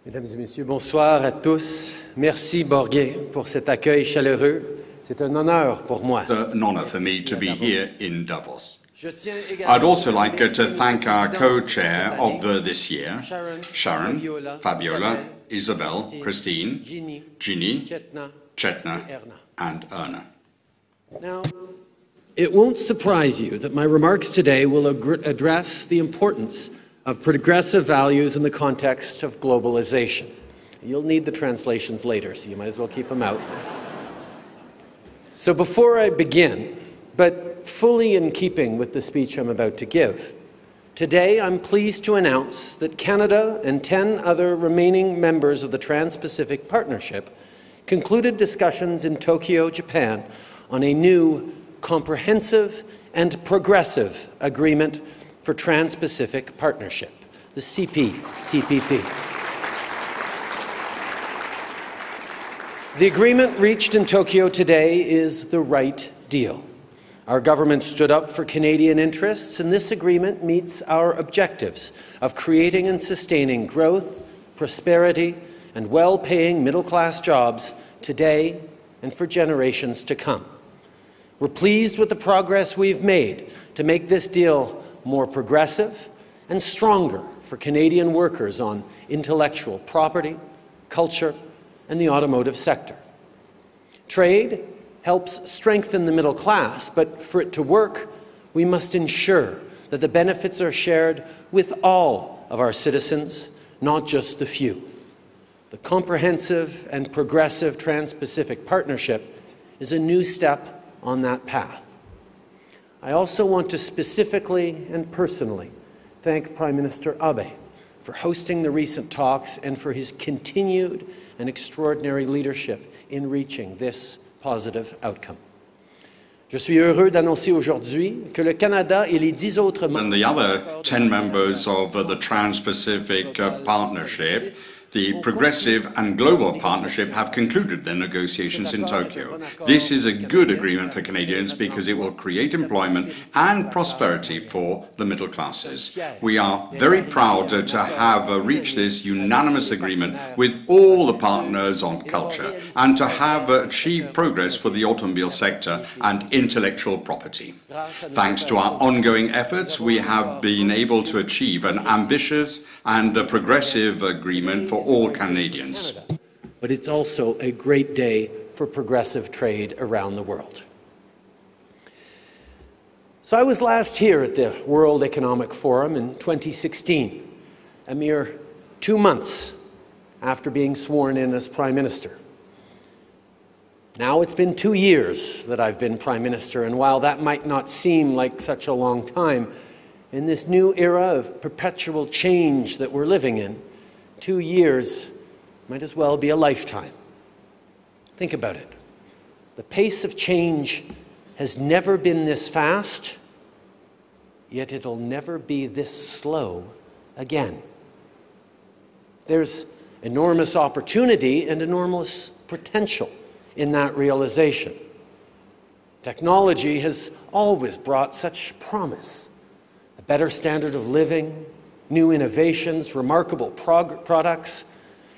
Mesdames et messieurs, bonsoir à tous. Merci Borgé pour cet accueil chaleureux. C'est un honneur pour moi. It's an honor for me to be here in Davos. I'd also like to thank our co-chair of this year, Sharon, Fabiola, Isabel, Christine, Ginny, Chetna, and Erna. Now, it won't surprise you that my remarks today will address the importance of progressive values in the context of globalization. You'll need the translations later, so you might as well keep them out. So before I begin, but fully in keeping with the speech I'm about to give, today I'm pleased to announce that Canada and 10 other remaining members of the Trans-Pacific Partnership concluded discussions in Tokyo, Japan, on a new, comprehensive and progressive agreement for Trans-Pacific Partnership, the CPTPP. The agreement reached in Tokyo today is the right deal. Our government stood up for Canadian interests, and this agreement meets our objectives of creating and sustaining growth, prosperity, and well-paying middle-class jobs today and for generations to come. We're pleased with the progress we've made to make this deal more progressive and stronger for Canadian workers on intellectual property, culture, and the automotive sector. Trade helps strengthen the middle class, but for it to work, we must ensure that the benefits are shared with all of our citizens, not just the few. The comprehensive and progressive Trans-Pacific Partnership is a new step on that path. I also want to specifically and personally thank Prime Minister Abe for hosting the recent talks and for his continued and extraordinary leadership in reaching this positive outcome. Je suis heureux d'annoncer aujourd'hui que le Canada et les 10 autres membres And the other 10 members of the Trans-Pacific Partnership, the Progressive and Global Partnership, have concluded their negotiations in Tokyo. This is a good agreement for Canadians because it will create employment and prosperity for the middle classes. We are very proud to have reached this unanimous agreement with all the partners on culture and to have achieved progress for the automobile sector and intellectual property. Thanks to our ongoing efforts, we have been able to achieve an ambitious and progressive agreement for all Canadians. But it's also a great day for progressive trade around the world. So I was last here at the World Economic Forum in 2016, a mere 2 months after being sworn in as Prime Minister. Now it's been 2 years that I've been Prime Minister, and while that might not seem like such a long time, in this new era of perpetual change that we're living in, 2 years might as well be a lifetime. Think about it. The pace of change has never been this fast, yet it'll never be this slow again. There's enormous opportunity and enormous potential in that realization. Technology has always brought such promise. A better standard of living, new innovations, remarkable products.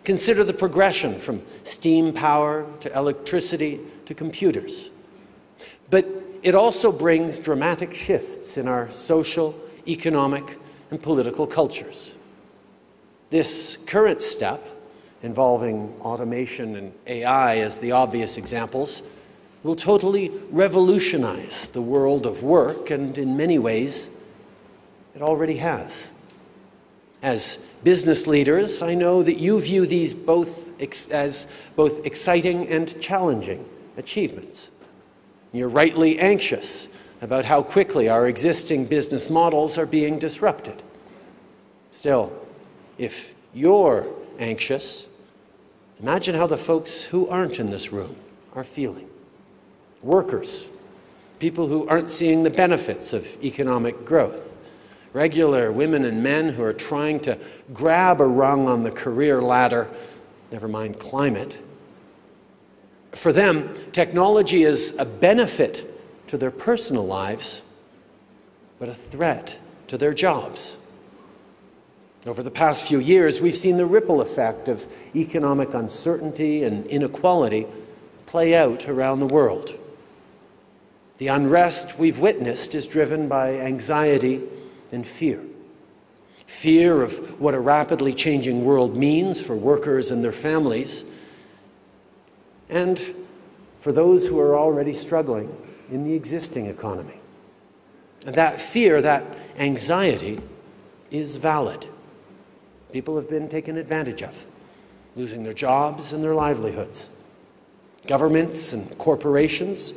Consider the progression from steam power to electricity to computers. But it also brings dramatic shifts in our social, economic, and political cultures. This current step, involving automation and AI as the obvious examples, will totally revolutionize the world of work, and in many ways, it already has. As business leaders, I know that you view these as both exciting and challenging achievements. You're rightly anxious about how quickly our existing business models are being disrupted. Still, if you're anxious, imagine how the folks who aren't in this room are feeling. Workers, people who aren't seeing the benefits of economic growth. Regular women and men who are trying to grab a rung on the career ladder, never mind climate. For them, technology is a benefit to their personal lives, but a threat to their jobs. Over the past few years, we've seen the ripple effect of economic uncertainty and inequality play out around the world. The unrest we've witnessed is driven by anxiety and fear. Fear of what a rapidly changing world means for workers and their families, and for those who are already struggling in the existing economy. And that fear, that anxiety, is valid. People have been taken advantage of, losing their jobs and their livelihoods. Governments and corporations,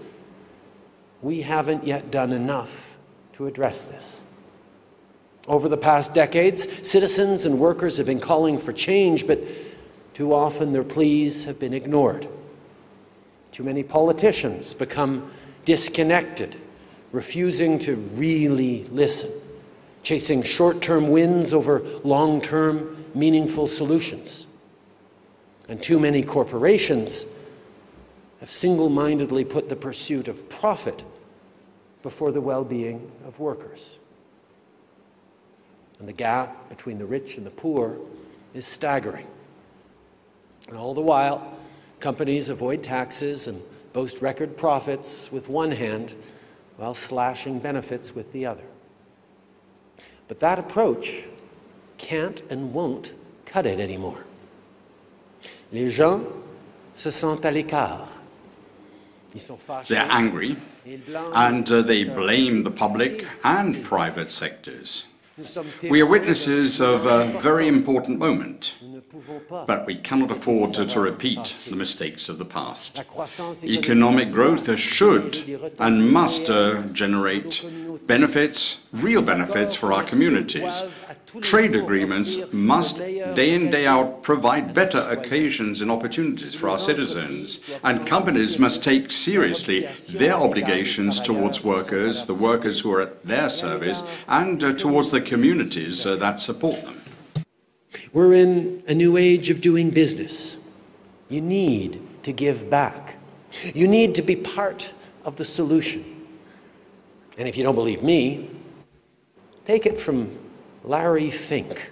we haven't yet done enough to address this. Over the past decades, citizens and workers have been calling for change, but too often their pleas have been ignored. Too many politicians become disconnected, refusing to really listen, chasing short-term wins over long-term, meaningful solutions. And too many corporations have single-mindedly put the pursuit of profit before the well-being of workers. And the gap between the rich and the poor is staggering. And all the while, companies avoid taxes and boast record profits with one hand while slashing benefits with the other. But that approach can't and won't cut it anymore. Les gens se sentent à l'écart. They're angry, and they blame the public and private sectors. We are witnesses of a very important moment, but we cannot afford to repeat the mistakes of the past. Economic growth should and must generate benefits, real benefits for our communities. Trade agreements must, day in, day out, provide better occasions and opportunities for our citizens. And companies must take seriously their obligations towards workers, the workers who are at their service, and towards the communities that support them. We're in a new age of doing business. You need to give back. You need to be part of the solution. And if you don't believe me, take it from Larry Fink.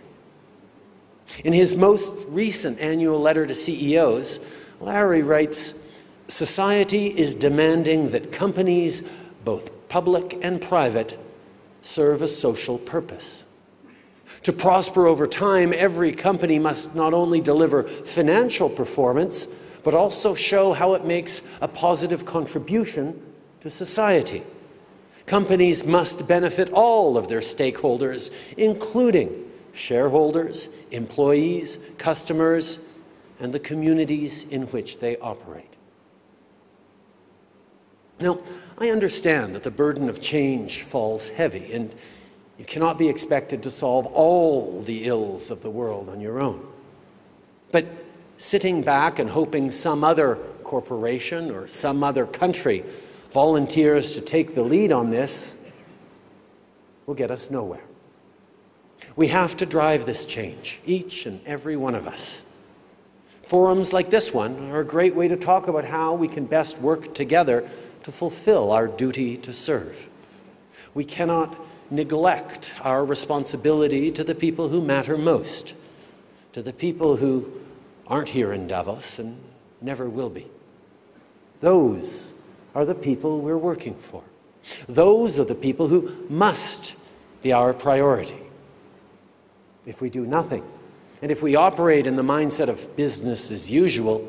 In his most recent annual letter to CEOs, Larry writes, "Society is demanding that companies, both public and private, serve a social purpose. To prosper over time, every company must not only deliver financial performance, but also show how it makes a positive contribution to society. Companies must benefit all of their stakeholders, including shareholders, employees, customers, and the communities in which they operate." Now, I understand that the burden of change falls heavy, and you cannot be expected to solve all the ills of the world on your own. But sitting back and hoping some other corporation or some other country volunteers to take the lead on this will get us nowhere. We have to drive this change, each and every one of us. Forums like this one are a great way to talk about how we can best work together to fulfill our duty to serve. We cannot neglect our responsibility to the people who matter most, to the people who aren't here in Davos and never will be. Those are the people we're working for. Those are the people who must be our priority. If we do nothing, and if we operate in the mindset of business as usual,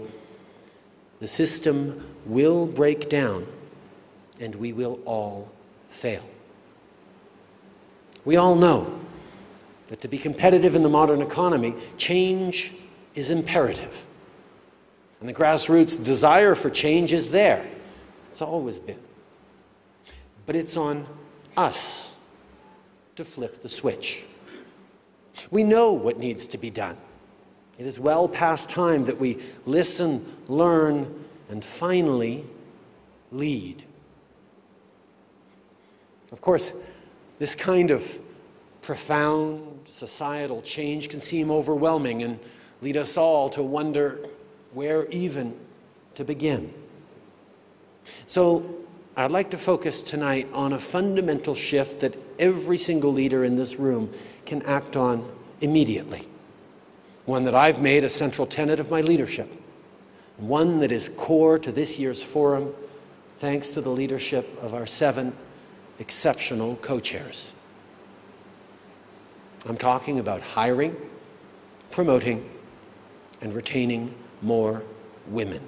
the system will break down and we will all fail. We all know that to be competitive in the modern economy, change is imperative. And the grassroots desire for change is there. It's always been. But it's on us to flip the switch. We know what needs to be done. It is well past time that we listen, learn, and finally lead. Of course, this kind of profound societal change can seem overwhelming and lead us all to wonder where even to begin. So I'd like to focus tonight on a fundamental shift that every single leader in this room can act on immediately, one that I've made a central tenet of my leadership, one that is core to this year's forum, thanks to the leadership of our 7 exceptional co-chairs. I'm talking about hiring, promoting, and retaining more women.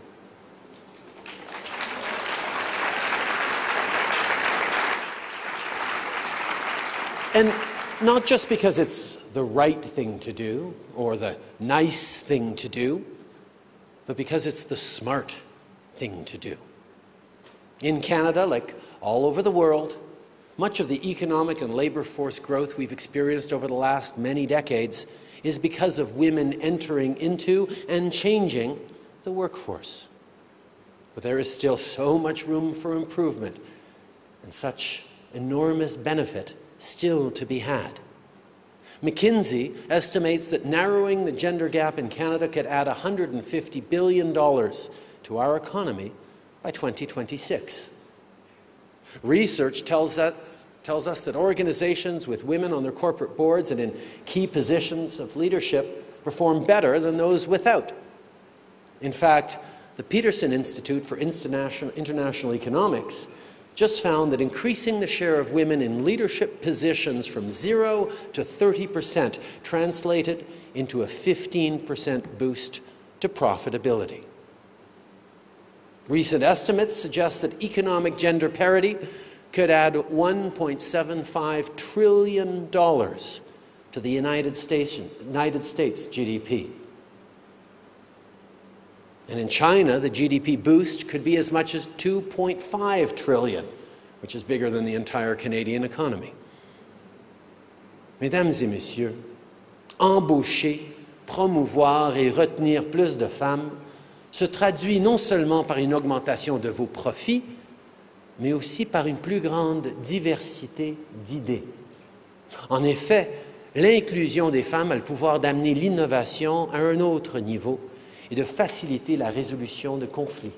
And not just because it's the right thing to do or the nice thing to do, but because it's the smart thing to do. In Canada, like all over the world, much of the economic and labor force growth we've experienced over the last many decades is because of women entering into and changing the workforce. But there is still so much room for improvement and such enormous benefit still to be had. McKinsey estimates that narrowing the gender gap in Canada could add $150 billion to our economy by 2026. Research tells us that organizations with women on their corporate boards and in key positions of leadership perform better than those without. In fact, the Peterson Institute for International Economics just found that increasing the share of women in leadership positions from 0 to 30% translated into a 15% boost to profitability. Recent estimates suggest that economic gender parity could add $1.75 trillion to the United States GDP. And in China, the GDP boost could be as much as $2.5 trillion, which is bigger than the entire Canadian economy. Mesdames et messieurs, embaucher, promouvoir et retenir plus de femmes se traduit non seulement par une augmentation de vos profits, mais aussi par une plus grande diversité d'idées. En effet, l'inclusion des femmes a le pouvoir d'amener l'innovation à un autre niveau et de faciliter la résolution de conflits.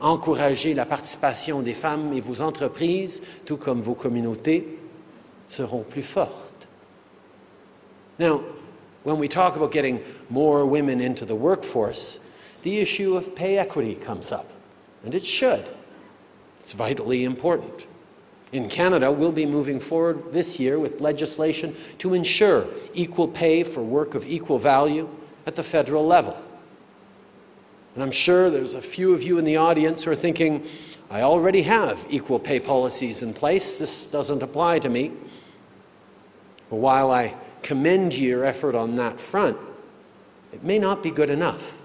Encourager la participation des femmes et vos entreprises, tout comme vos communautés, seront plus fortes. Now, when we talk about getting more women into the workforce, the issue of pay equity comes up, and it should. It's vitally important. In Canada, we'll be moving forward this year with legislation to ensure equal pay for work of equal value at the federal level. And I'm sure there's a few of you in the audience who are thinking, I already have equal pay policies in place, this doesn't apply to me. But while I commend your effort on that front, it may not be good enough.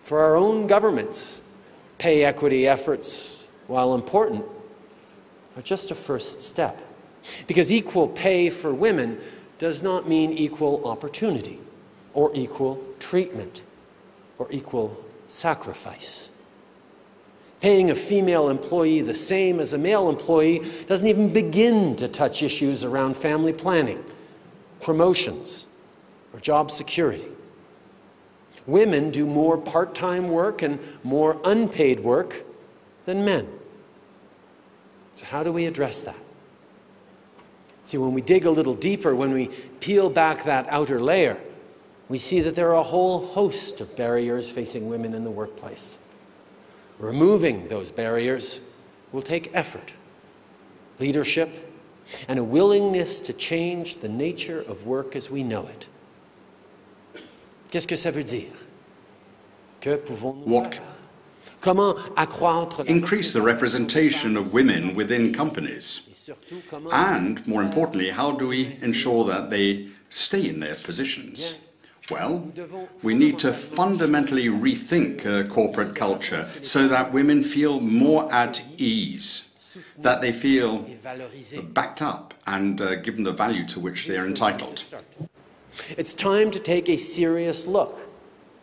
For our own governments, pay equity efforts, while important, are just a first step. Because equal pay for women does not mean equal opportunity, or equal treatment, or equal sacrifice. Paying a female employee the same as a male employee doesn't even begin to touch issues around family planning, promotions, or job security. Women do more part-time work and more unpaid work than men. So how do we address that? See, when we dig a little deeper, when we peel back that outer layer, we see that there are a whole host of barriers facing women in the workplace. Removing those barriers will take effort, leadership, and a willingness to change the nature of work as we know it. Qu'est-ce que ça veut dire? Que pouvons-nous faire? Comment accroître increase the representation of women within companies? And, more importantly, how do we ensure that they stay in their positions? Well, we need to fundamentally rethink corporate culture so that women feel more at ease, that they feel backed up and given the value to which they are entitled. It's time to take a serious look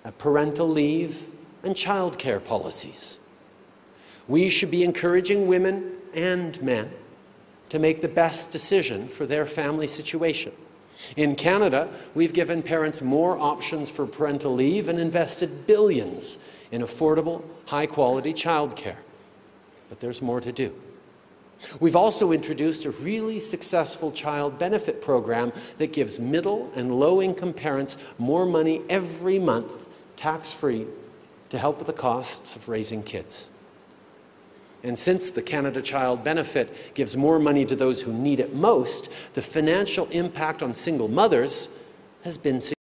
at parental leave and childcare policies. We should be encouraging women and men to make the best decision for their family situation. In Canada, we've given parents more options for parental leave and invested billions in affordable, high-quality childcare. But there's more to do. We've also introduced a really successful child benefit program that gives middle and low-income parents more money every month, tax-free, to help with the costs of raising kids. And since the Canada Child Benefit gives more money to those who need it most, the financial impact on single mothers has been significant.